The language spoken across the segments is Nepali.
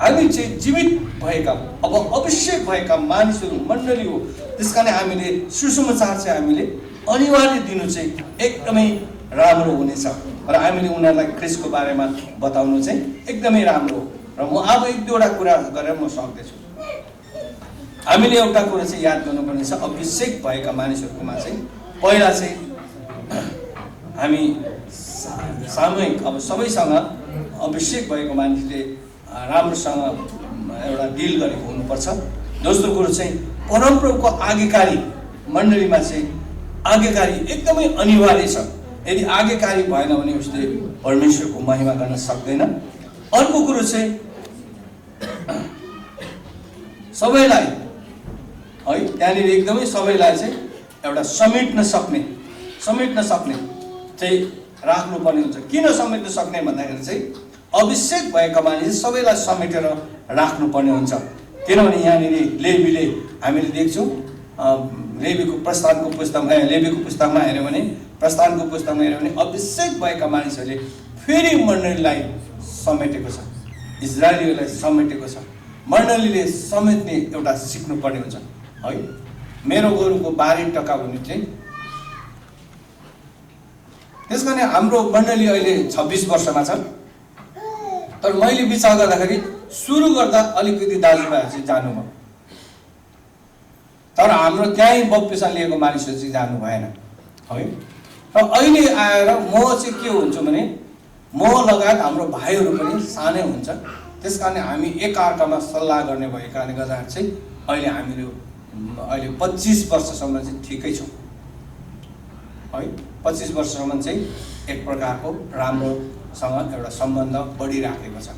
हामी चाहिँ जीवित भएका अब अभिषेक भएका मानिसहरू मण्डली हो। त्यसकारण हामीले सुसमाचार चाहिँ हामीले अनिवार्य दिनु चाहिँ एकदमै राम्रो हुनेछ र हामीले उनीहरूलाई ख्रीष्टको बारेमा बताउनु चाहिँ एकदमै राम्रो हो। र म अब एक दुईवटा कुरा गरेर म सक्दैछु। हामीले एउटा कुरा चाहिँ याद गर्नुपर्ने छ, अभिषेक भएका मानिसहरूकोमा चाहिँ पहिला चाहिँ हामी सामूहिक अब सबैसँग अभिषेक भएको मानिसले राम्रोसँग एउटा डिल गरेको हुनुपर्छ। दोस्रो कुरो चाहिँ परमप्रभुको आज्ञाकारी मण्डलीमा चाहिँ आज्ञाकारी एकदमै अनिवार्य छ। यदि आज्ञाकारी भएन भने उसले परमेश्वरको महिमा गर्न सक्दैन। अर्को कुरो चाहिँ सबैलाई है त्यहाँनिर एकदमै सबैलाई चाहिँ एउटा समेट्न सक्ने चाहिँ राख्नुपर्ने हुन्छ। किन समेट्न सक्ने भन्दाखेरि चाहिँ अभिषेक भएका मानिस सबैलाई समेटेर राख्नुपर्ने हुन्छ। किनभने यहाँनिर लेवीले हामीले देख्छौँ लेवीको पुस्तकमा हेऱ्यो भने प्रस्थानको पुस्तकमा हेऱ्यो भने अभिषेक भएका मानिसहरूले फेरि मण्डलीलाई समेटेको छ, इजरायलीलाई समेटेको छ। मण्डलीले समेट्ने एउटा सिक्नुपर्ने हुन्छ है। मेरो गोरुको 12 टका भन्ने चाहिँ त्यसकारण हाम्रो मण्डली अहिले 26 वर्षमा छ। तर मैले विचार गर्दाखेरि सुरु गर्दा अलिकति दाजुभाइहरू चाहिँ जानुभयो, तर हाम्रो त्यहीँ बप्तिस्मा लिएको मानिसहरू चाहिँ जानु भएन है। र अहिले आएर म चाहिँ के हुन्छु भने म लगायत हाम्रो भाइहरू पनि सानै हुन्छ। त्यसकारण हामी एकअर्कामा सल्लाह गर्ने भएको कारणले गर्दा चाहिँ अहिले 25 वर्षसम्म चाहिँ ठिकै छौँ है। 25 वर्षसम्म चाहिँ एक प्रकारको राम्रोसँग एउटा सम्बन्ध बढिराखेको छ।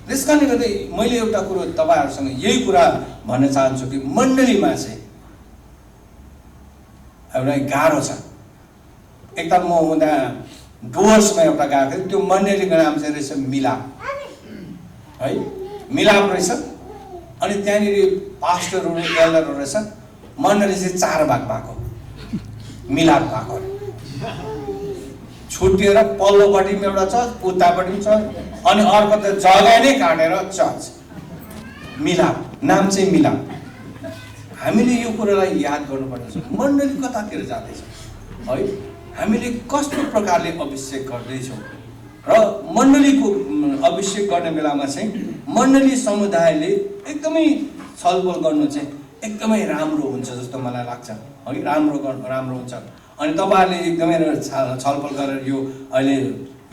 त्यसकारणले गर्दा मैले एउटा कुरो तपाईँहरूसँग यही कुरा भन्न चाहन्छु कि मण्डलीमा चाहिँ एउटा गाह्रो छ। एकदम म हुँदा डुवर्समा एउटा गएको थिएँ, त्यो मण्डलीको नाम चाहिँ रहेछ मिलाप है, मिलाप रहेछ। अनि त्यहाँनिर पास्टरहरू एल्डरहरू रहेछ। मण्डली चाहिँ 4 भाग भएको, मिलाप भएको छुट्टिएर पल्लोपट्टि पनि एउटा चर्च, उतापट्टि पनि चर्च, अनि अर्को त जग्गा नै काटेर चर्च। मिलाप, नाम चाहिँ मिलाप। हामीले यो कुरालाई याद गर्नुपर्ने छ, मण्डली कतातिर जाँदैछ है, हामीले कस्तो प्रकारले अभिषेक गर्दैछौँ। र मण्डलीको अभिषेक गर्ने बेलामा चाहिँ मण्डली समुदायले एकदमै छलफल गर्नु चाहिँ एकदमै राम्रो हुन्छ जस्तो मलाई लाग्छ है। राम्रो हुन्छ। अनि तपाईँहरूले एकदमै छलफल गरेर यो अहिले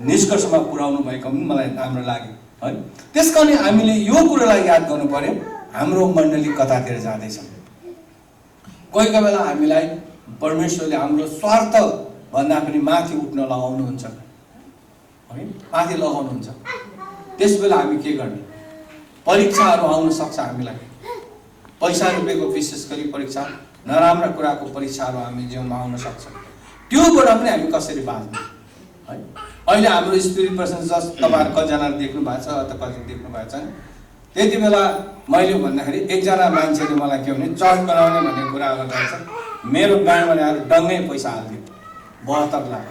निष्कर्षमा पुर्याउनु भएको पनि मलाई राम्रो लाग्यो है। त्यसकारण हामीले यो कुरालाई याद गर्नु पर्यो, हाम्रो मण्डली कतातिर जाँदैछ। कोही कोही बेला हामीलाई परमेश्वरले हाम्रो स्वार्थ भन्दा पनि माथि उठ्न लगाउनुहुन्छ है, माथि लगाउनुहुन्छ। त्यस बेला हामी के गर्ने? परीक्षाहरू आउन सक्छ हामीलाई, पैसा रुपियाँको विशेष गरी परीक्षा, नराम्रा कुराको परीक्षाहरू हामी जीवनमा आउन सक्छ। त्योबाट पनि हामी कसरी बाँच्ने है। अहिले हाम्रो स्पिरिट पर्सन जस्ट तपाईँहरू कतिजनाले देख्नु भएको छ अथवा कति देख्नु भएको छ। त्यति बेला मैले भन्दाखेरि एकजना मान्छेले मलाई के भने चर्च बनाउने भन्ने कुरा गर्दा मेरो गाउँमा ल्याएर डङ्गै पैसा हाल्थ्यो, 72 लाख।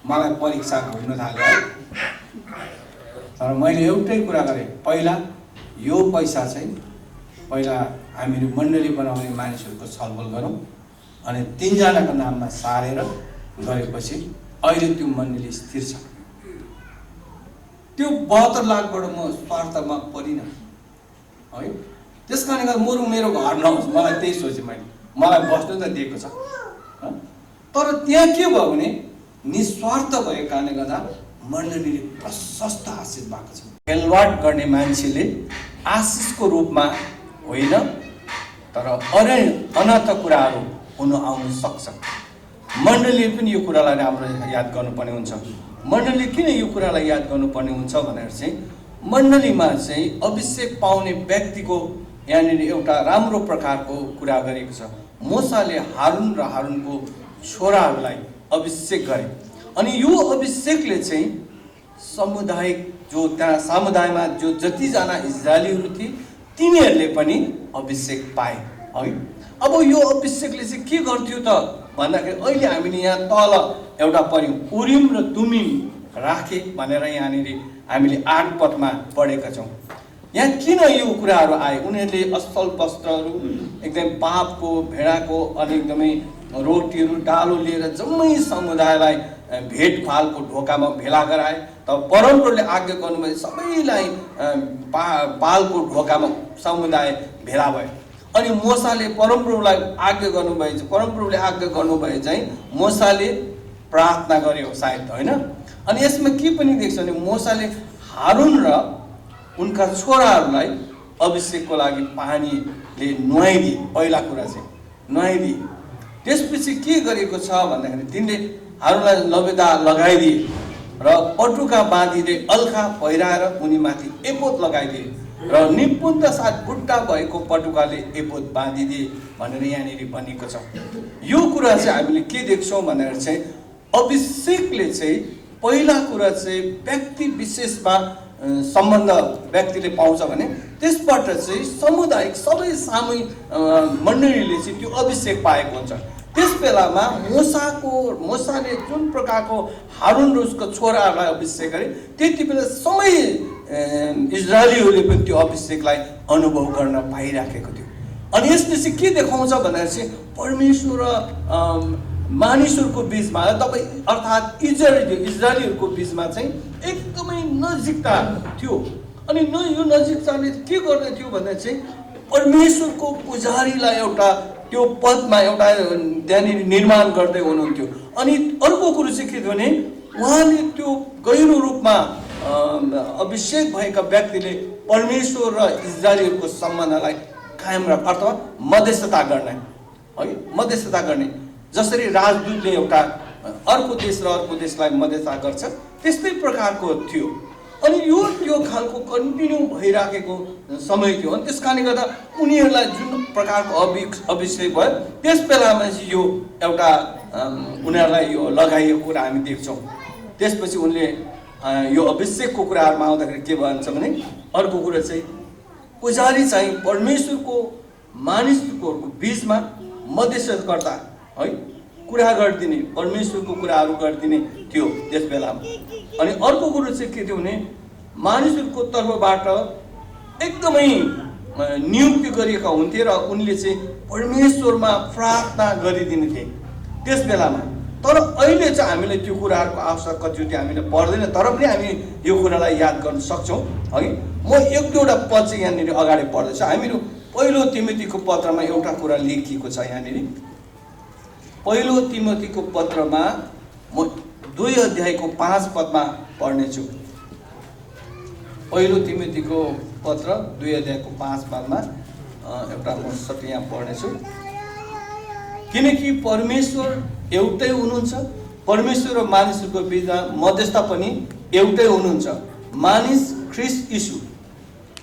मलाई परीक्षा घुम्न थाल्यो है। तर मैले एउटै कुरा गरेँ, पहिला यो पैसा चाहिँ पहिला हामीहरू मण्डली बनाउने मानिसहरूको छलफल गरौँ, अनि 3 जनाको नाममा सारेर गरेपछि अहिले त्यो मण्डली स्थिर छ। त्यो 72 लाखबाट म स्वार्थमा परिनँ है। त्यसकारणले गर्दा मेरो घर नहोस्, मलाई त्यही सोचेँ मैले, मलाई बस्नु त दिएको छ। तर त्यहाँ के भयो भने निस्वार्थ भएको कारणले गर्दा मण्डलीले प्रशस्त आशिष भएको छ। खेलवाड गर्ने मान्छेले आशिषको रूपमा होइन, तर अनर्थ कुराहरू हुन आउन सक्छ। मण्डलीले पनि यो कुरालाई राम्रो याद गर्नुपर्ने हुन्छ। मण्डलीले किन यो कुरालाई याद गर्नुपर्ने हुन्छ भनेर चाहिँ मण्डलीमा चाहिँ अभिषेक पाउने व्यक्तिको यहाँनिर एउटा राम्रो प्रकारको कुरा गरेको छ। मोसाले हारुन र हारुनको छोराहरूलाई अभिषेक गरे, अनि यो अभिषेकले चाहिँ सामुदायिक जो त्यहाँ समुदायमा जो जतिजना इजरायलीहरू थिए तिनीहरूले पनि अभिषेक पाए है। अब यो अभिषेकले चाहिँ के गर्थ्यो त भन्दाखेरि अहिले हामीले यहाँ तल एउटा पढ्यौँ, उरिम र तुमिम राखे भनेर यहाँनिर हामीले 8 पदमा पढेका छौँ। यहाँ किन यो कुराहरू आए? उनीहरूले असल वस्त्रहरू, एकदम पापको भेडाको अनि एकदमै रोटीहरू डालो लिएर जम्मै समुदायलाई भेटभालको ढोकामा भेला गराए। तब परमप्रभुले आज्ञा गर्नुभयो सबैलाई पालको ढोकामा समुदाय भेला भयो। अनि मोसाले परमप्रभुलाई आज्ञा गर्नुभयो, परमप्रभुले आज्ञा गर्नुभयो चाहिँ मोसाले प्रार्थना गर्यो सायद, होइन? अनि यसमा के पनि देख्छ भने मोसाले हारुन र उनका छोराहरूलाई अभिषेकको लागि पानीले नुहाइदिए। पहिला कुरा चाहिँ नुहाइदिए। त्यसपछि के गरेको छ भन्दाखेरि तिनले हारुनलाई लबेदा लगाइदिए र पटुका बाँधिदिए, अल्खा पहिराएर उनीमाथि एपोत लगाइदिए र निपुणता साथ बुट्टा भएको पटुकाले एपोत बाँधिदिए भनेर यहाँनिर भनिएको छ। यो कुरा चाहिँ हामीले के देख्छौँ भन्दाखेरि चाहिँ अभिषेकले चाहिँ पहिला कुरा चाहिँ व्यक्ति विशेषमा सम्बन्ध व्यक्तिले पाउँछ भने त्यसबाट चाहिँ सामुदायिक सबै सामूहिक मण्डलीले चाहिँ त्यो अभिषेक पाएको हुन्छ। त्यस बेलामा मोसाले जुन प्रकारको हारुन र उसको छोराहरूलाई अभिषेक गरे, त्यति बेला सबै इजरायलीहरूले पनि त्यो अभिषेकलाई अनुभव गर्न पाइराखेको थियो। अनि यसले चाहिँ के देखाउँछ भन्दाखेरि चाहिँ परमेश्वर र मानिसहरूको बिचमा, तपाईँ अर्थात् इजरायलीहरूको बिचमा चाहिँ एकदमै नजिकता थियो। अनि यो नजिकताले के गर्ने थियो भन्दा चाहिँ परमेश्वरको पुजारीलाई एउटा त्यो पदमा एउटा त्यहाँनिर निर्माण गर्दै हुनुहुन्थ्यो। अनि अर्को कुरो चाहिँ के थियो भने उहाँले त्यो गहिरो रूपमा अभिषेक भएका व्यक्तिले परमेश्वर र इजरायलीहरूको सम्बन्धलाई कायम राख्न अथवा मध्यस्थता गर्ने, है, मध्यस्थता गर्ने। जसरी राजदूतले एउटा अर्को देश र अर्को देशलाई मध्यस्थता गर्छ, त्यस्तै प्रकारको थियो। अनि यो त्यो खालको कन्टिन्यू भइराखेको समय थियो। अनि त्यस कारणले गर्दा उनीहरूलाई जुन प्रकारको अभिषेक भयो त्यस बेलामा चाहिँ यो एउटा उनीहरूलाई यो लगाइएको कुरा हामी देख्छौँ। त्यसपछि उनले यो अभिषेकको कुराहरूमा आउँदाखेरि के भन्छ भने अर्को कुरा चाहिँ पुजारी चाहिँ परमेश्वरको मानिसहरूको बिचमा मध्यस्थता, है, कुरा गरिदिने, परमेश्वरको कुराहरू गरिदिने थियो त्यस बेलामा। अनि अर्को कुरो चाहिँ के थियो भने मानिसहरूको तर्फबाट एकदमै नियुक्ति गरिएका हुन्थे र उनले चाहिँ परमेश्वरमा प्रार्थना गरिदिने थिए त्यस बेलामा। तर अहिले चाहिँ हामीले त्यो कुराहरूको आवश्यक कतिचोटि हामीले पर्दैन, तर पनि हामी यो कुरालाई याद गर्न सक्छौँ, है। म एक दुईवटा पद चाहिँ यहाँनिर अगाडि पढ्दैछु। हामीहरू पहिलो तिमोथीको पत्रमा एउटा कुरा लेखिएको छ। यहाँनिर पहिलो तिमोथीको पत्रमा म 2 अध्यायको 5 पदमा पढ्नेछु। पहिलो तिमोथीको पत्र 2 अध्यायको 5 पदमा एउटा म सबै यहाँ पढ्नेछु। किनकि परमेश्वर एउटै हुनुहुन्छ, परमेश्वर र मानिसहरूको बिचमा मध्यस्थ पनि एउटै हुनुहुन्छ, मानिस ख्रीष्ट यीशु।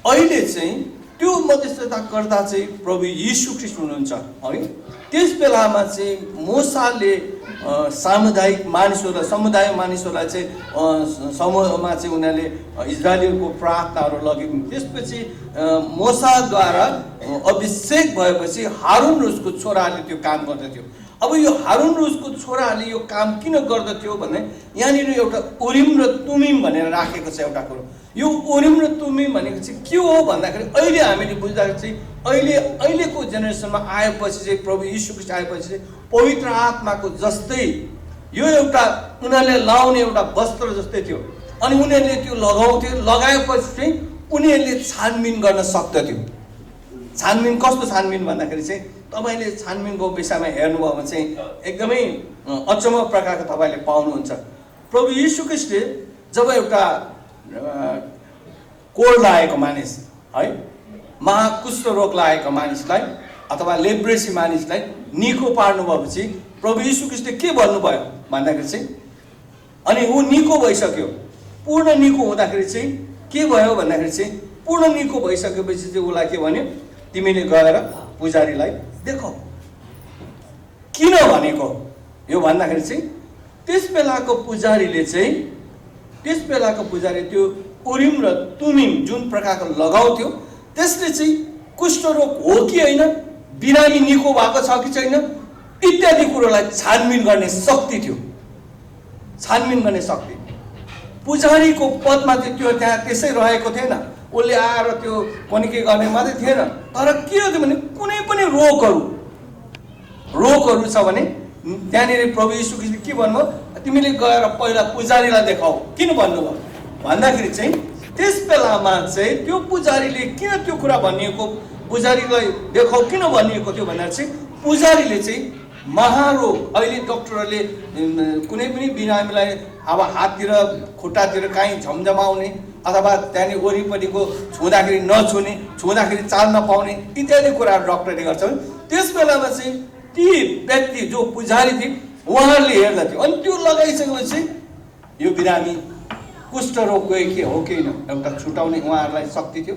अहिले चाहिँ त्यो मध्यस्थताकर्ता चाहिँ प्रभु यीशु ख्रीष्ट हुनुहुन्छ, है। त्यस बेलामा चाहिँ मोसाले सामुदायिक मानिसहरूलाई, समुदाय मानिसहरूलाई चाहिँ समूहमा चाहिँ उनीहरूले इजरायलीहरूको प्रार्थनाहरू लगेको। त्यसपछि मोसाद्वारा अभिषेक भएपछि हारुन र उसको छोराहरूले त्यो काम गर्दथ्यो। अब यो हारुन र उसको छोराहरूले यो काम किन गर्दथ्यो भने यहाँनिर एउटा उरिम र तुमिम भनेर राखेको छ एउटा कुरो। यो उरिम र तुमिम भनेको चाहिँ के हो भन्दाखेरि अहिले हामीले बुझ्दाखेरि चाहिँ अहिलेको जेनेरेसनमा आएपछि चाहिँ प्रभु यीशु ख्रीष्ट आएपछि चाहिँ पवित्र आत्माको जस्तै यो एउटा उनीहरूले लाउने एउटा वस्त्र जस्तै थियो। अनि उनीहरूले त्यो लगाउँथे, लगाएपछि चाहिँ उनीहरूले छानबिन गर्न सक्दथ्यो। छानबिन कस्तो छानबिन भन्दाखेरि चाहिँ तपाईँले छानबिनको विषयमा हेर्नुभयो भने चाहिँ एकदमै अचम्म प्रकारको तपाईँले पाउनुहुन्छ। प्रभु यीशु ख्रीष्टले जब एउटा कोड लागेको मानिस, है, महाकुष्ठ रोग लागेको मानिसलाई अथवा लेब्रेसी मानिसलाई निको पार्नु भएपछि प्रभु यीशु ख्रीष्टले के भन्नुभयो भन्दाखेरि चाहिँ अनि ऊ निको भइसक्यो। पूर्ण निको हुँदाखेरि चाहिँ के भयो भन्दाखेरि चाहिँ पूर्ण निको भइसकेपछि चाहिँ उसलाई के भन्यो, तिमीले गएर पुजारीलाई देखौ। किन भनेको यो भन्दाखेरि चाहिँ त्यस बेलाको पुजारी त्यो उरिम र तुमिम जुन प्रकारको लगाउँथ्यो त्यसले चाहिँ कुष्ठरोग हो कि होइन, बिरामी निको भएको छ कि छैन इत्यादि कुरोलाई छानबिन गर्ने शक्ति थियो। छानबिन गर्ने शक्ति पुजारीको पदमा चाहिँ त्यो त्यहाँ त्यसै रहेको थिएन। उसले आएर त्यो कनिके गर्ने मात्रै थिएन, तर के हो भने कुनै पनि रोगहरू छ भने त्यहाँनिर प्रभु यीशु ख्रीष्टले के भन्नुभयो, तिमीले गएर पहिला पुजारीलाई देखाऊ। किन भन्नुभयो भन्दाखेरि चाहिँ त्यस बेलामा चाहिँ त्यो पुजारीले किन त्यो कुरा भनिएको, पुजारीलाई देखाऊ किन भनिएको थियो भन्दा चाहिँ पुजारीले चाहिँ महारोग, अहिले डक्टरहरूले कुनै पनि बिरामीलाई अब हाततिर खुट्टातिर काहीँ झमझमाउने अथवा त्यहाँनिर वरिपरिको छुँदाखेरि नछुने, छुँदाखेरि चाल नपाउने इत्यादि कुराहरू डक्टरले गर्छन्। त्यस बेलामा चाहिँ ती व्यक्ति जो पुजारी थिए उहाँहरूले हेर्दथ्यो, अनि त्यो लगाइसकेपछि यो बिरामी कुष्ठरोग गयो कि हो कि होइन एउटा छुटाउने उहाँहरूलाई शक्ति थियो।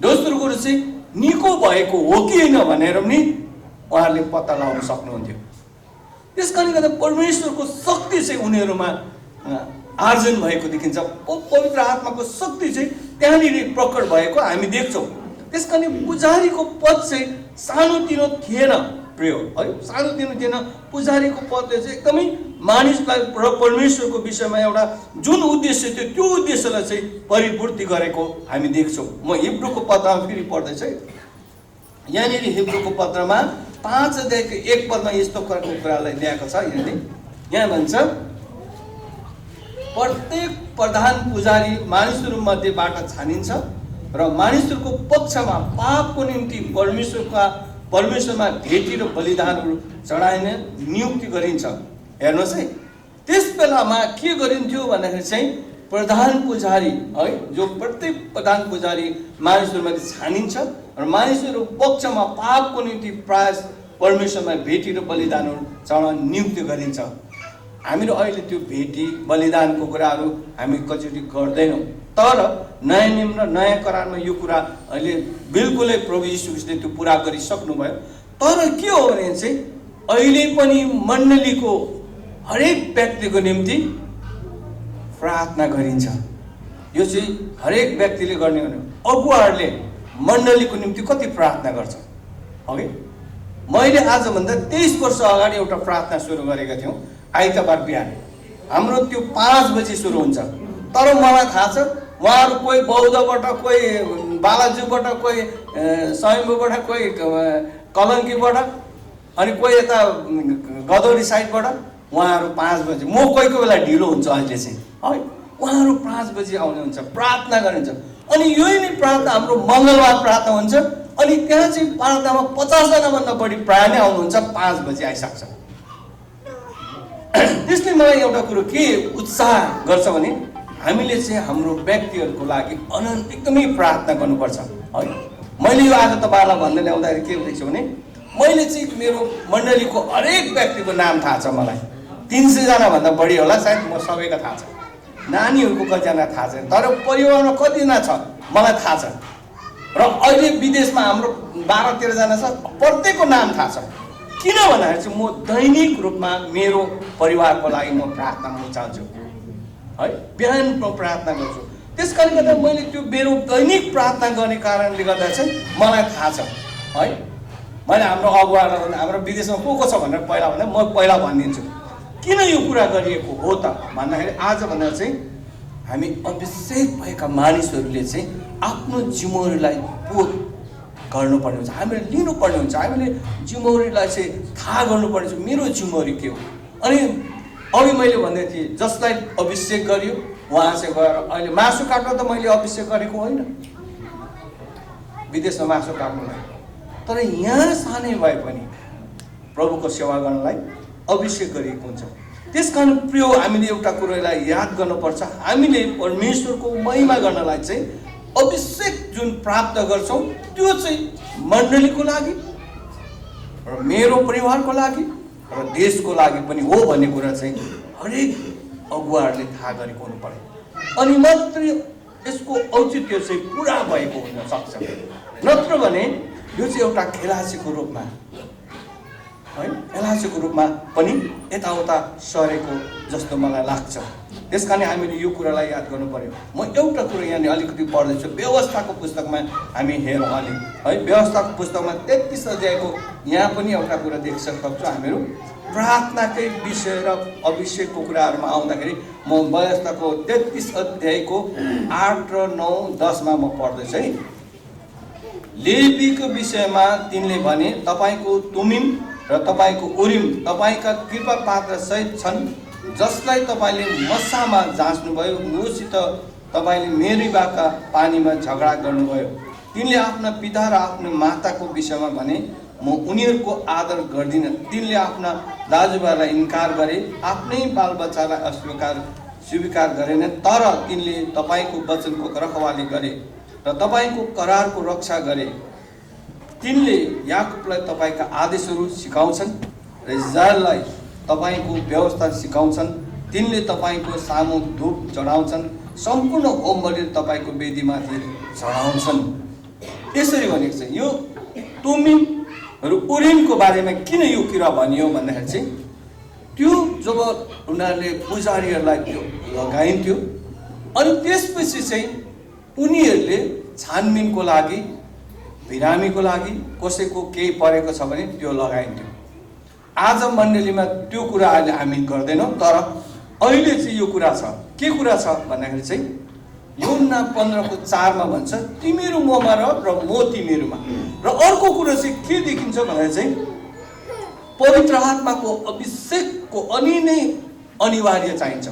दोस्रो कुरो चाहिँ निको भएको हो कि होइन भनेर पनि उहाँहरूले पत्ता लगाउन सक्नुहुन्थ्यो। त्यस कारणले गर्दा परमेश्वरको शक्ति चाहिँ उनीहरूमा आर्जन भएको देखिन्छ। पवित्र आत्माको शक्ति चाहिँ त्यहाँनिर प्रकट भएको हामी देख्छौँ। त्यस कारण पुजारीको पद चाहिँ सानोतिनो थिएन प्रिय है, सानोतिनो थिएन। पुजारीको पदले चाहिँ एकदमै मानिसलाई र परमेश्वरको विषयमा एउटा जुन उद्देश्य थियो त्यो उद्देश्यलाई चाहिँ परिपूर्ति गरेको हामी देख्छौँ। म हिब्रूको पत्रमा फेरि पढ्दैछु। यहाँनिर हिब्रूको पत्रमा 5 अध्यायको 1 पदमा यस्तो कुरालाई ल्याएको छ। यहाँ भन्छ, प्रत्येक प्रधान पुजारी मानिसहरूमध्येबाट छानिन्छ र मानिसहरूको पक्षमा पापको निम्ति परमेश्वरमा भेटी र बलिदानहरू चढाइने नियुक्ति गरिन्छ। हेर्नुहोस् है, त्यस बेलामा के गरिन्थ्यो भन्दाखेरि चाहिँ प्रधान पुजारी है, जो प्रत्येक प्रधान पुजारी मानिसहरूमध्ये छानिन्छ र मानिसहरू पक्षमा पापको निम्ति प्राय परमेश्वरमा भेटी र बलिदानहरू चढाउन नियुक्ति गरिन्छ। हामीहरू अहिले त्यो भेटी बलिदानको कुराहरू हामी कतिचोटि गर्दैनौँ, तर नयाँ नियम र नयाँ करारमा यो कुरा अहिले बिल्कुलै प्रभु यीशु ख्रीष्टले त्यो पुरा गरिसक्नुभयो। तर के हो भने चाहिँ अहिले पनि मण्डलीको हरेक व्यक्तिको निम्ति प्रार्थना गरिन्छ। यो चाहिँ हरेक व्यक्तिले गर्ने हो। अगुवाहरूले मण्डलीको निम्ति कति प्रार्थना गर्छ? अघि मैले आजभन्दा 23 वर्ष अगाडि एउटा प्रार्थना सुरु गरेका थियौँ। आइतबार बिहान हाम्रो त्यो 5 बजी सुरु हुन्छ। तर मलाई थाहा छ उहाँहरू कोही बौद्धबाट, कोही बालाजुबाट, कोही स्वयम्भूबाट, कोही कलङ्कीबाट, अनि कोही यता गदौरी साइडबाट उहाँहरू 5 बजी, म कोही बेला ढिलो हुन्छ अहिले चाहिँ है, उहाँहरू 5 बजी आउनुहुन्छ, प्रार्थना गरिन्छ। अनि यही नै प्रार्थना हाम्रो मङ्गलबार प्रार्थना हुन्छ। अनि त्यहाँ चाहिँ प्रार्थनामा 50 जनाभन्दा बढी प्राय नै आउनुहुन्छ, 5 बजी आइसक्छ। त्यसले मलाई एउटा कुरो के उत्साह गर्छ भने हामीले चाहिँ हाम्रो व्यक्तिहरूको लागि एकदमै प्रार्थना गर्नुपर्छ है। मैले यो आज तपाईँलाई भन्दै ल्याउँदाखेरि के हुँदैछ भने मैले चाहिँ मेरो मण्डलीको हरेक व्यक्तिको नाम थाहा छ। मलाई 300 जनाभन्दा बढी होला सायद, म सबैको थाहा छ। नानीहरूको कतिजना थाहा छैन, तर परिवारमा कतिजना छ मलाई थाहा छ। र अहिले विदेशमा हाम्रो 12-13 जना छ, प्रत्येकको नाम थाहा छ। किन भन्दाखेरि चाहिँ म दैनिक रूपमा मेरो परिवारको लागि म प्रार्थना गर्न चाहन्छु है, बिहान म प्रार्थना गर्छु। त्यस कारणले गर्दा मैले त्यो मेरो दैनिक प्रार्थना गर्ने कारणले गर्दा चाहिँ मलाई थाहा छ है। मैले हाम्रो अगुवालाई हाम्रो विदेशमा को छ भनेर पहिला भन्दा म पहिला भनिदिन्छु किन यो कुरा गरिएको हो त भन्दाखेरि आजभन्दा चाहिँ हामी अभिषेक भएका मानिसहरूले चाहिँ आफ्नो जिम्मेवारीलाई बोध गर्नुपर्ने हुन्छ, हामीले लिनुपर्ने हुन्छ। हामीले जिम्मेवारीलाई चाहिँ थाहा गर्नुपर्ने हुन्छ, मेरो जिम्मेवारी के हो। अनि अघि मैले भन्दै थिएँ जसलाई अभिषेक गरियो उहाँ चाहिँ गएर अहिले मासु काट्न त मैले अभिषेक गरेको होइन, विदेशमा मासु काट्नुलाई, तर यहाँ सानै भए पनि प्रभुको सेवा गर्नलाई अभिषेक गरिएको हुन्छ। त्यसकारण प्रिय हामीले एउटा कुरालाई याद गर्नुपर्छ, हामीले परमेश्वरको महिमा गर्नलाई चाहिँ अभिषेक जुन प्राप्त गर्छौँ त्यो चाहिँ मण्डलीको लागि र मेरो परिवारको लागि र देशको लागि पनि हो भन्ने कुरा चाहिँ हरेक अगुवाहरूले थाहा गरेको हुनु पर्यो। अनि मात्र यसको औचित्य चाहिँ पुरा भएको हुन सक्छ, नत्र भने यो चाहिँ एउटा खेलाचीको रूपमा है, खेलाचीको रूपमा पनि यताउता सरेको जस्तो मलाई लाग्छ। त्यस कारण हामीले यो कुरालाई याद गर्नु पर्यो। म एउटा कुरो यहाँनिर अलिकति पढ्दैछु, व्यवस्थाको पुस्तकमा हामी हेरौँ अलि है। व्यवस्थाको पुस्तकमा 33 अध्यायको यहाँ पनि एउटा कुरा देख्न सक्छौँ हामीहरू। प्रार्थनाकै विषय र अभिषेकको कुराहरूमा आउँदाखेरि म व्यवस्थाको 33 अध्यायको 8 र 9 10मा म पढ्दैछु है। लेवीको विषयमा तिनले भने, तपाईको तुमिम र तपाईको उरिम तपाईका कृपा पात्र सहित छन्, जसलाई तपाईले मस्सामा जाँच्नुभयो, मसित तपाईले मेरिबाका पानीमा झगडा गर्नुभयो। तिनले आफ्ना पिता र आफ्नो माताको विषयमा भने, म उनीहरूको आदर गर्दिनँ। तिनले आफ्ना दाजुभाइलाई इन्कार गरे, आफ्नै बालबच्चालाई स्वीकार गरेन, तर तिनले तपाईको वचनको रखवाली गरे र तपाईको करारको रक्षा गरे। तिनले याकुबलाई तपाईका आदेशहरू सिकाउँछन् र इस्राएललाई तपाईको व्यवस्था सिकाउँछन्। तिनले तपाईको सामु धूप चढाउँछन्, सम्पूर्ण होम बलि तपाईको वेदीमाथि चढाउँछन्। यसरी भनेको छ। यो तुमिम र उरिमको बारेमा किन यो कुरा भनियो भन्दाखेरि चाहिँ त्यो जब उनीहरूले पुजारीहरूलाई त्यो लगाइन्थ्यो अनि त्यसपछि चाहिँ उनीहरूले छानबिनको लागि, बिरामीको लागि, कसैको केही परेको छ भने त्यो लगाइन्थ्यो। आज मण्डलीमा त्यो कुरा अहिले हामी गर्दैनौँ, तर अहिले चाहिँ यो कुरा छ। के कुरा छ भन्दाखेरि चाहिँ यूहन्ना 15:4 भन्छ, तिमीहरू ममा र म तिमीहरूमा। र अर्को कुरा चाहिँ के देखिन्छ भन्दा चाहिँ पवित्र आत्माको अभिषेकको अनि नै अनिवार्य चाहिन्छ।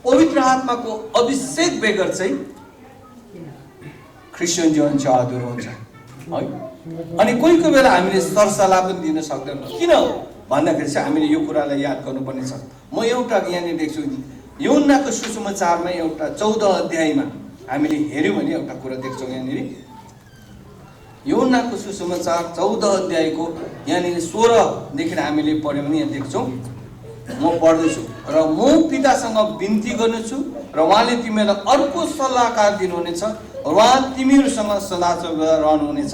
पवित्र आत्माको अभिषेक बेगर चाहिँ क्रिस्चियन जीवन चाहिँ अधुरो हुन्छ है। अनि कोही कोही बेला हामीले सरसल्लाह पनि दिन सक्दैनौँ। किन भन्दाखेरि चाहिँ हामीले यो कुरालाई याद गर्नुपर्ने छ। म एउटा यहाँनिर देख्छु, यूहन्नाको सुसमाचारमा एउटा 14 अध्यायमा हामीले हेऱ्यौँ भने एउटा कुरा देख्छौँ। यहाँनिर यूहन्नाको सुसमाचार 14 अध्यायको यहाँनिर 16देखि हामीले पढ्यौँ भने यहाँ देख्छौँ। म पढ्दैछु, र म पितासँग बिन्ती गर्नेछु र उहाँले तिमीलाई अर्को सल्लाहकार दिनुहुनेछ, उहाँ तिमीहरूसँग सदा रहनुहुनेछ।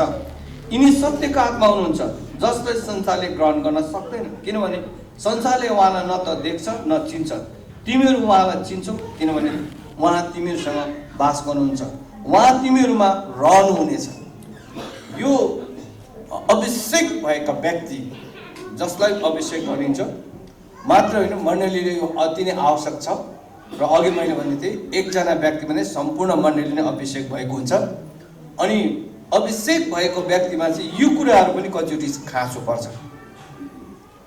यिनी सत्यका आत्मा हुनुहुन्छ, जसलाई संसारले ग्रहण गर्न सक्दैन, किनभने संसारले उहाँलाई न त देख्छ न चिन्छ। तिमीहरू उहाँलाई चिन्छौ, किनभने उहाँ तिमीहरूसँग बास गर्नुहुन्छ, उहाँ तिमीहरूमा रहनुहुनेछ। यो अभिषेक भएका व्यक्ति जसलाई अभिषेक गरिन्छ मात्र होइन, मण्डलीले यो अति नै आवश्यक छ। र अघि मैले भन्दै थिएँ, एकजना व्यक्ति भने सम्पूर्ण मण्डली नै अभिषेक भएको हुन्छ। अनि अभिषेक भएको व्यक्तिमा चाहिँ यो कुराहरू पनि कतिचोटि खाँचो पर्छ।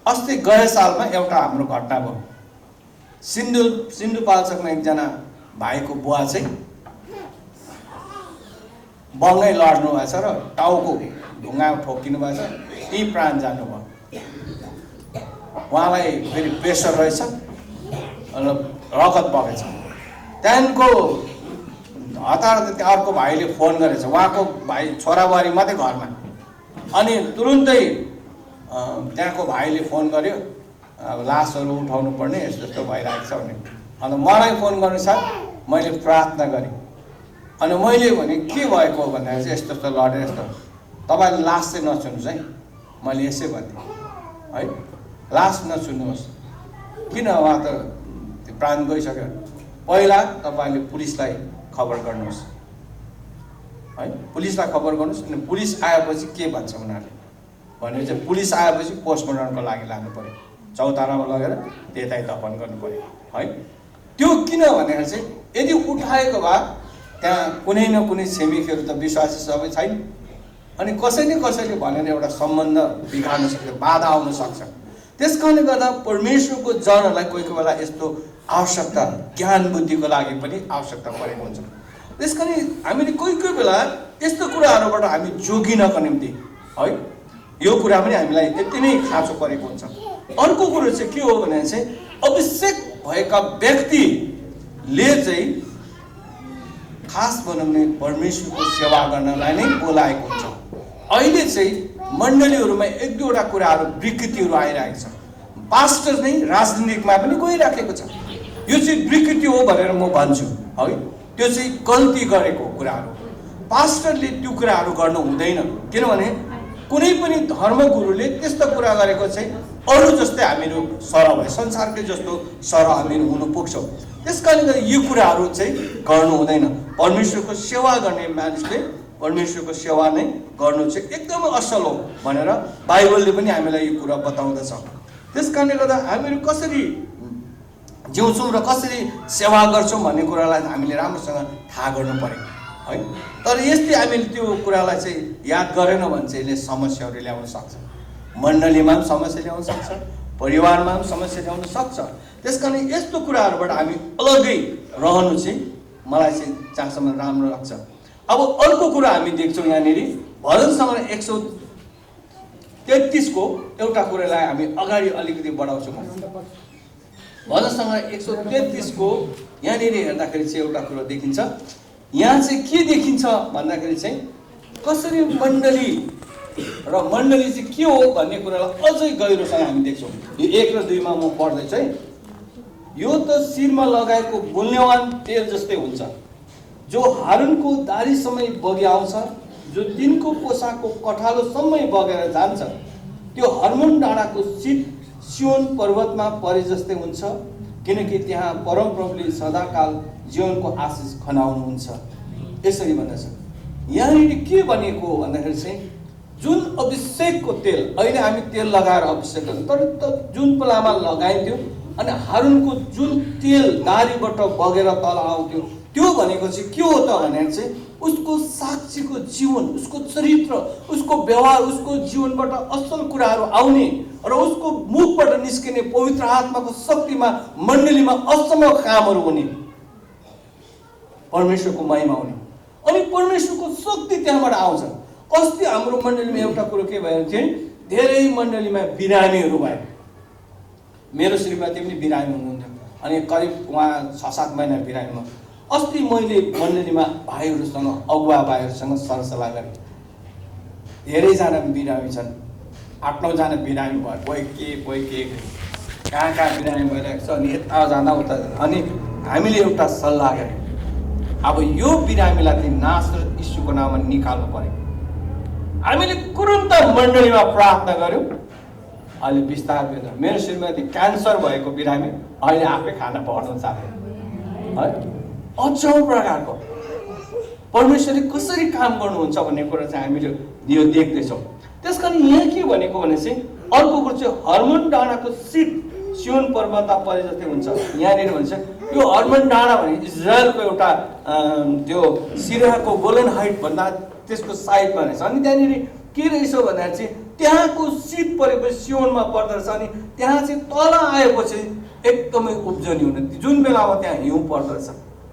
अस्ति गए सालमा एउटा हाम्रो घटना भयो। सिन्धुपाल्चोकमा एकजना भाइको बुवा चाहिँ बङ्गै लड्नु भएछ र टाउको ढुङ्गा ठोकिनु भएछ, त्यही प्राण जानुभयो। उहाँलाई फेरि प्रेसर रहेछ, रगत बगेछ। त्यहाँदेखिको हतार अर्को भाइले फोन गरेछ, उहाँको भाइ छोराबुहारी मात्रै घरमा। अनि तुरुन्तै त्यहाँको भाइले फोन गर्यो, लासहरू उठाउनु पर्ने, यस्तो यस्तो भइरहेको छ भने। अन्त मलाई फोन गर्नु साथ मैले प्रार्थना गरेँ। अनि मैले भने के भएको भन्दाखेरि चाहिँ यस्तो यस्तो लडेर यस्तो, तपाईँले लास चाहिँ नछुनुहोस् है, मैले यसै भनेँ है, लास नछुनुहोस्। किन, उहाँ त त्यो प्राण गइसक्यो। पहिला तपाईँले पुलिसलाई खबर गर्नुहोस् है, पुलिसलाई खबर गर्नुहोस्। अनि पुलिस आएपछि के भन्छ उनीहरूले भने चाहिँ पुलिस आएपछि पोस्टमार्टमको लागि लानु पऱ्यो, चौतारामा लगेर त्यतै दफन गर्नु पऱ्यो है। त्यो किन भनेर चाहिँ यदि उठाएको भए त्यहाँ कुनै न कुनै छिमेकीहरू त विश्वासी सबै छैन, अनि कसैले भनेर एउटा सम्बन्ध बिगार्न सक्छ, बाधा आउन सक्छ। त्यस कारणले गर्दा परमेश्वरको जनहरूलाई कोही कोही बेला यस्तो आवश्यकता, ज्ञान बुद्धिको लागि पनि आवश्यकता परेको हुन्छ। त्यस कारण हामीले कोही कोही बेला यस्तो कुराहरूबाट हामी जोगिनको निम्ति है, यो कुरा पनि हामीलाई यति नै खाँचो परेको हुन्छ। अर्को कुरो चाहिँ के हो भने चाहिँ अभिषेक भएका व्यक्तिले चाहिँ खास बनाउने परमेश्वरको सेवा गर्नलाई नै बोलाएको हुन्छ। अहिले चाहिँ मण्डलीहरूमा एक दुईवटा कुराहरू विकृतिहरू आइरहेको छ। पास्टर नै राजनीतिकमा पनि गइराखेको छ। यो चाहिँ विकृति हो भनेर म भन्छु है। त्यो चाहिँ गल्ती गरेको कुराहरू, पास्टरले त्यो कुराहरू गर्नु हुँदैन। किनभने कुनै पनि धर्मगुरुले त्यस्तो कुरा गरेको चाहिँ अरू जस्तै हामीहरू सर भए, संसारकै जस्तो सर हामीहरू हुनु पुग्छौँ। त्यस कारणले गर्दा यो कुराहरू चाहिँ गर्नु हुँदैन। परमेश्वरको सेवा गर्ने मानिसले परमेश्वरको सेवा नै गर्नु चाहिँ एकदमै असल हो भनेर बाइबलले पनि हामीलाई यो कुरा बताउँदछ। त्यस कारणले गर्दा हामीहरू कसरी जिउँछौँ र कसरी सेवा गर्छौँ भन्ने कुरालाई हामीले राम्रोसँग थाहा गर्नु पर्यो है। तर यस्तै हामीले त्यो कुरालाई चाहिँ याद गरेन भने चाहिँ यसले समस्याहरू ल्याउन सक्छ, मण्डलीमा पनि समस्या ल्याउन सक्छ, परिवारमा पनि समस्या ल्याउन सक्छ। त्यस कारण यस्तो कुराहरूबाट हामी अलग्गै रहनु चाहिँ मलाई चाहिँ जहाँसम्म राम्रो लाग्छ। अब अर्को कुरा हामी देख्छौँ यहाँनिर भजन सङ्ग्रह 133 को एउटा कुरालाई हामी अगाडि अलिकति बढाउँछौँ। भजन सङ्ग्रह 133 को यहाँनिर हेर्दाखेरि चाहिँ एउटा कुरो देखिन्छ। यहाँ चाहिँ के देखिन्छ भन्दाखेरि चाहिँ कसरी मण्डली र मण्डली चाहिँ के हो भन्ने कुरालाई अझै गहिरोसँग हामी देख्छौँ। यो 1 र 2 मा म पढ्दैछु है। यो त शिरमा लगाएको मूल्यवान तेल जस्तै हुन्छ जो हारुनको दाढीसम्मै बगी आउँछ, जो तिनको पोसाकको कठालोसम्मै बगेर जान्छ। त्यो हर्मोन डाँडाको शीत सियोन पर्वतमा परे जस्तै हुन्छ किनकि त्यहाँ परमप्रभुले सदाकाल जीवनको आशिष खनाउनुहुन्छ। यसरी भन्दछ। यहाँनिर के भनेको भन्दाखेरि चाहिँ जुन अभिषेकको तेल, अहिले हामी तेल लगाएर अभिषेक गर्छौँ, तर जुन बेलामा लगाइन्थ्यो अनि हारुनको जुन तेल दाढीबाट बगेर तल आउँथ्यो त्यो भनेको चाहिँ के हो त भनेर चाहिँ उसको साक्षीको जीवन, उसको चरित्र, उसको व्यवहार, उसको जीवनबाट असल कुराहरू आउने र उसको मुखबाट निस्किने पवित्र आत्माको शक्तिमा मण्डलीमा असल कामहरू हुने, परमेश्वरको महिमा हुने अनि परमेश्वरको शक्ति त्यहाँबाट आउँछ। अस्ति हाम्रो मण्डलीमा एउटा कुरो के भयो थियो, धेरै मण्डलीमा बिरामीहरू भए। मेरो श्रीमती पनि बिरामी हुनुहुन्थ्यो अनि करिब उहाँ 6-7 महिना बिरामीमा। अस्ति मैले मण्डलीमा भाइहरूसँग, अगुवा भाइहरूसँग सरसल्लाह गरेँ। धेरैजना बिरामी छन्, 8-9 जना बिरामी भयो, कोही के कहाँ बिरामी भइरहेको छ अनि यता जाँदा उता जाँदा। अनि हामीले एउटा सल्लाह गऱ्यौँ, अब यो बिरामीलाई चाहिँ नासरत यीशुको नाममा निकाल्नु पर्यो। हामीले तुरुन्त मण्डलीमा प्रार्थना गऱ्यौँ। अहिले बिस्तारै मेरो श्रीमती क्यान्सर भएको बिरामी अहिले आफै खाना पकाउन चाहे है। अचम्म प्रकारको परमेश्वरले कसरी काम गर्नुहुन्छ भन्ने कुरा चाहिँ हामीले यो देख्दैछौँ। त्यस कारण यहाँ के भनेको भने चाहिँ अर्को कुरो चाहिँ हर्मोन डाँडाको शीत सियोन पर्वतमा परे जस्तै हुन्छ। यहाँनिर भन्छ यो हर्मोन डाँडा भने इजरायलको एउटा त्यो सिरियाको गोलन हाइट भन्दा त्यसको साइडमा रहेछ। अनि त्यहाँनिर के रहेछ भन्दाखेरि चाहिँ त्यहाँको शीत परेपछि सियोनमा पर्दो रहेछ अनि त्यहाँ चाहिँ तल आएपछि एकदमै उब्जनी हुने, जुन बेलामा त्यहाँ हिउँ पर्दो रहेछ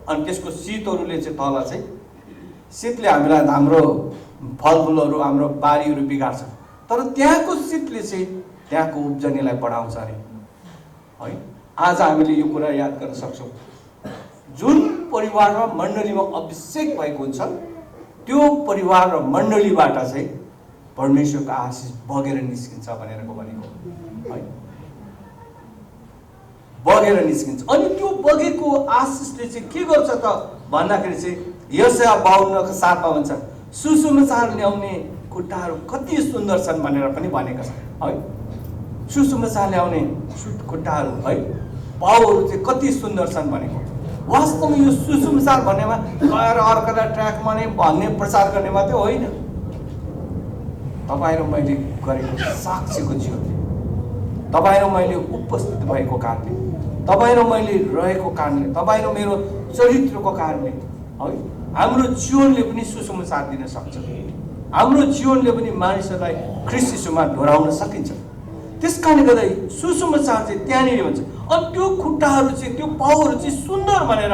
अनि त्यसको शीतहरूले चाहिँ तल चाहिँ शीतले हामीलाई हाम्रो फलफुलहरू, हाम्रो बारीहरू बिगार्छ, तर त्यहाँको शीतले चाहिँ त्यहाँको उब्जनीलाई बढाउँछ अरे है। आज हामीले यो कुरा याद गर्न सक्छौँ, जुन परिवारमा मण्डलीमा अभिषेक भएको हुन्छ त्यो परिवार र मण्डलीबाट चाहिँ परमेश्वरको आशिष बगेर निस्किन्छ भनेरको भनेको है, बगेर निस्किन्छ। अनि त्यो बगेको आशिषले चाहिँ के गर्छ त भन्दाखेरि चाहिँ यशाया 52:7 मा भन्छ सुसमाचार ल्याउने खुट्टाहरू कति सुन्दर छन् भनेर पनि भनेको छ है। सुसमाचार ल्याउने खुट्टाहरू है, पाउहरू चाहिँ कति सुन्दर छन् भनेको। वास्तवमा यो सुसमाचार भन्नेमा गएर अर्कालाई ट्र्याकमा नै भन्ने प्रचार गर्ने मात्रै होइन। तपाईँ र मैले गरेको साक्षीको जीवनले, तपाईँ र मैले उपस्थित भएको कारणले, तपाईँ र मैले रहेको कारणले, तपाईँ र मेरो चरित्रको कारणले है हाम्रो जीवनले पनि सुसमाचार दिन सक्छ। हाम्रो जीवनले पनि मानिसहरूलाई ख्रीष्ट यीशुमा ढोराउन सकिन्छ। त्यस कारणले गर्दा सुसमाचार चाहिँ त्यहाँनिर हुन्छ। अनि त्यो खुट्टाहरू चाहिँ, त्यो पाउहरू चाहिँ सुन्दर भनेर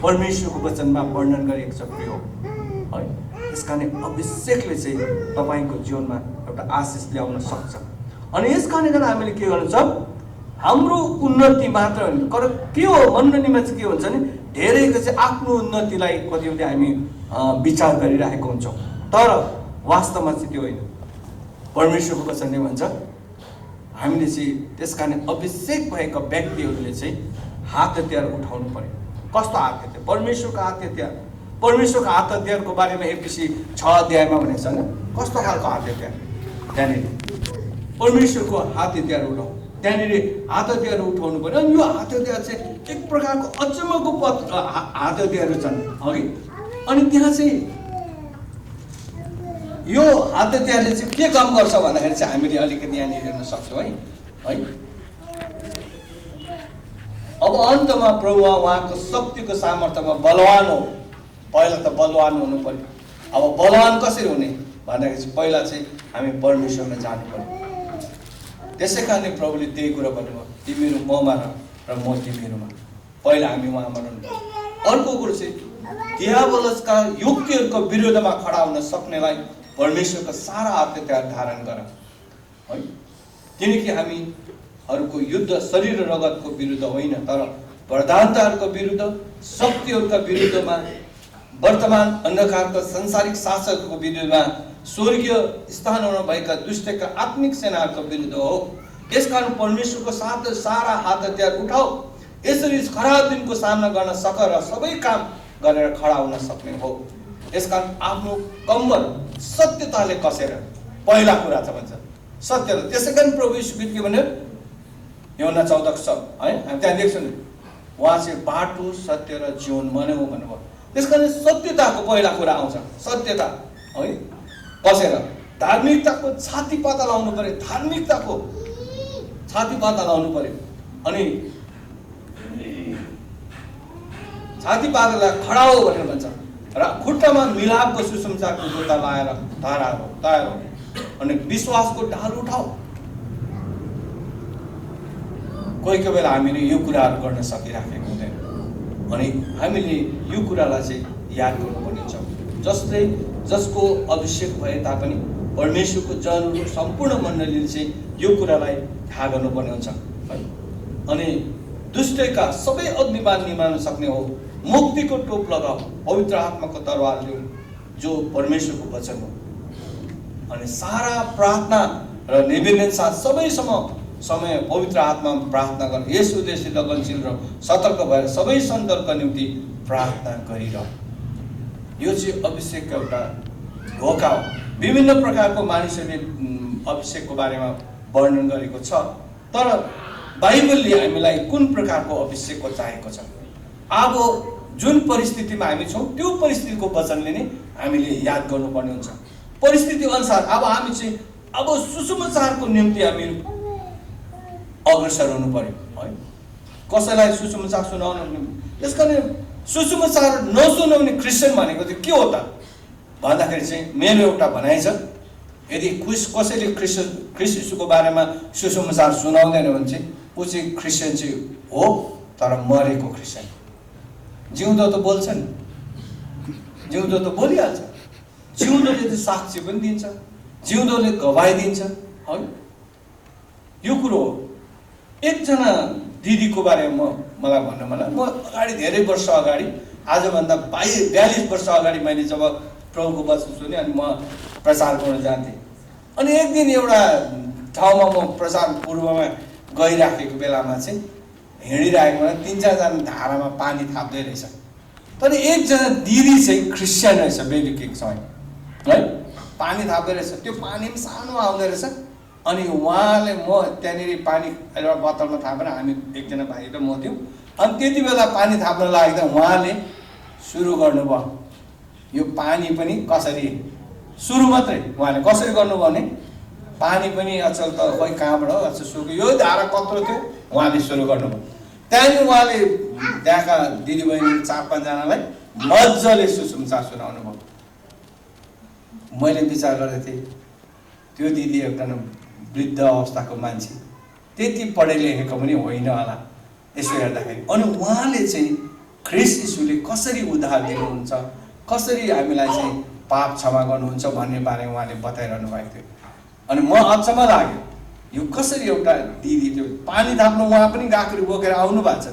परमेश्वरको वचनमा वर्णन गरिएको छ प्रिय है। त्यस कारण अभिषेकले चाहिँ तपाईँको जीवनमा एउटा आशिष ल्याउन सक्छ। अनि यस कारणले गर्दा हामीले के गर्नु छ, हाम्रो उन्नति मात्र होइन, तर के हो मण्डलीमा चाहिँ के हुन्छ भने धेरैको चाहिँ आफ्नो उन्नतिलाई कतिवटा हामी विचार गरिरहेको हुन्छौँ, तर वास्तवमा चाहिँ त्यो होइन। परमेश्वरको वचनले भन्छ हामीले चाहिँ त्यस कारण अभिषेक भएका व्यक्तिहरूले चाहिँ हात हतियार उठाउनु पर्यो। कस्तो हात हतियार? परमेश्वरको हात हतियार। परमेश्वरको हात हतियारको बारेमा एफएसी 6 अध्यायमा भनेको छ नि, कस्तो खालको हात हतियार? त्यहाँनिर परमेश्वरको हात हतियार उठाउनु, त्यहाँनिर हात हतियार उठाउनु पर्यो। अनि यो हात हतियार चाहिँ एक प्रकारको अचम्मको हात हतियारहरू छन् अघि। अनि त्यहाँ चाहिँ यो हात हतियारले चाहिँ के काम गर्छ भन्दाखेरि चाहिँ हामीले अलिकति यहाँनिर हेर्न सक्छौँ है। अब अन्तमा प्रभु उहाँको शक्तिको सामर्थ्यमा बलवान हो। पहिला त बलवान हुनु पर्यो। अब बलवान कसरी हुने भन्दाखेरि चाहिँ पहिला चाहिँ हामी परमेश्वरमा जानु पर्यो। त्यसै कारणले प्रभुले त्यही कुरा भन्नुभयो, तिमीहरू ममा र म तिमीहरूमा। पहिला हामी उहाँमा रहनु पर्यो। अर्को कुरो चाहिँ दियावलसका युक्तिहरूको विरुद्धमा खडा हुन सक्नेलाई परमेश्वरको सारा हतियार धारण गर है। किनकि हामीहरूको युद्ध शरीर र रगतको विरुद्ध होइन, तर प्रधानताहरूको विरुद्ध, शक्तिहरूका विरुद्धमा, वर्तमान अंधकारका सांसारिक शासकहरूको विरुद्धमा, स्वर्गीय स्थानमा भएका दुष्टका आत्मिक सेनाहरूको विरुद्ध हो। यसकारण परमेश्वरको साथ सारा हात हतियार उठाऊ। यसरी खराब दिनको सामना गर्न सक र सबै काम गरेर खडा हुन सक्ने हो। यसकारण आफ्नो कम्मर सत्यताले कसेर, पहिला कुरा छ भन्छ सत्य। त्यसैकारण प्रभु यीशुले के भन्यो यूहन्ना 14 है, हामी त्यहाँ देख्छौँ नि, उहाँ चाहिँ बाटो सत्य र जीवन म नै हो भन्नुभयो। त्यसकारण सत्यताको पहिला कुरा आउँछ, सत्यता है कसेर। धार्मिकताको छाती पाता लाउनु पर्यो, धार्मिकताको छाती पाता लाउनु पर्यो। अनि छाती पाता खडा हो भनेर भन्छ र खुट्टामा मिलापको सुसमाचारको जुत्ता लाएर तयार हो। अनि विश्वासको ढाल उठाऊ। कोही कोही बेला हामीले यो कुराहरू गर्न सकिराखेको हुँदैन, अनि हामीले यो कुरालाई चाहिँ याद गर्नुपर्ने हुन्छ। जसको अभिषेक भए तापनि परमेश्वरको जनहरू सम्पूर्ण मण्डलीले चाहिँ यो कुरालाई थाहा गर्नुपर्ने हुन्छ है। अनि दुष्टका सबै अग्निबाण निभाउन सक्ने हो। मुक्तिको टोप लगाऊ, पवित्र आत्माको तरवार लिऊ जो परमेश्वरको वचन हो। अनि सारा प्रार्थना र निवेदन साथ सबै समय पवित्र आत्मामा प्रार्थना गर। यस उद्देश्य लगनशील र सतर्क भएर सबै सन्तहरूको निम्ति प्रार्थना गरिरह। यो चाहिँ अभिषेकको एउटा धोका हो। विभिन्न प्रकारको मानिसहरूले अभिषेकको बारेमा वर्णन गरेको छ, तर बाइबलले हामीलाई कुन प्रकारको अभिषेकको चाहिएको छ। अब जुन परिस्थितिमा हामी छौँ त्यो परिस्थितिको वचनले नै हामीले याद गर्नुपर्ने हुन्छ। परिस्थिति अनुसार अब हामी चाहिँ अब सुसमाचारको निम्ति हामी अग्रसर हुनु पर्यो है। कसैलाई सुसमाचार सुनाउनु, त्यसकारण सुसमाचार नसुनाउने क्रिस्चियन भनेको चाहिँ के हो त भन्दाखेरि चाहिँ मेरो एउटा भनाइ छ, यदि कसैले ख्रीष्ट यीशुको बारेमा सुसमाचार सुनाउँदैन भने चाहिँ ऊ चाहिँ क्रिस्चियन चाहिँ हो, तर मरेको क्रिस्चियन। जिउँदो त बोल्छ नि, जिउँदो त बोलिहाल्छ, जिउँदोले त साक्षी पनि दिन्छ, जिउँदोले गवाई दिन्छ है। यो कुरो हो। एकजना दिदीको बारेमा मलाई भन्नु मलाई, म अगाडि धेरै वर्ष अगाडि, आजभन्दा 42 वर्ष अगाडि मैले जब प्रभुको वचन सुने अनि म प्रचार गर्न जान्थेँ। अनि एक दिन एउटा ठाउँमा म प्रचार पूर्वमा गइराखेको बेलामा चाहिँ हिँडिरहेको बेला 3-4 जना धारामा पानी थाप्दै रहेछ। तर एकजना दिदी चाहिँ क्रिस्चियन रहेछ, बेलुकीको समय है, पानी थाप्दै रहेछ। त्यो पानी पनि सानो आउँदो रहेछ। अनि उहाँले, म त्यहाँनिर पानी एउटा बोतलमा थापेर हामी एकजना भाइ र म थियौँ। अनि त्यति बेला पानी थाप्न लाग्दा उहाँले सुरु गर्नुभयो। यो पानी पनि कसरी सुरु मात्रै उहाँले कसरी गर्नुभयो भने पानी पनि अचल त खोइ कहाँबाट हो, अच्छा सुरु यो धारा कत्रो थियो उहाँले सुरु गर्नुभयो। त्यहाँदेखि उहाँले त्यहाँका दिदीबहिनी 4-5 जनालाई मजाले सुसमाचार सुनाउनु भयो। मैले विचार गर्दै थिएँ त्यो दिदी एउटा वृद्ध अवस्थाको मान्छे, त्यति पढे लेखेको पनि होइन होला यसो हेर्दाखेरि। अनि उहाँले चाहिँ ख्रीष्ट यीशुले कसरी उद्धार दिनुहुन्छ, कसरी हामीलाई चाहिँ पाप क्षमा गर्नुहुन्छ भन्ने बारे उहाँले बताइरहनु भएको थियो। अनि म अचम्म लाग्यो, यो कसरी एउटा दिदी त्यो पानी थाप्नु उहाँ पनि गाग्री बोकेर आउनु भएको छ,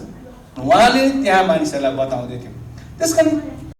उहाँले त्यहाँ मानिसहरूलाई बताउँदै थियो। त्यसकारण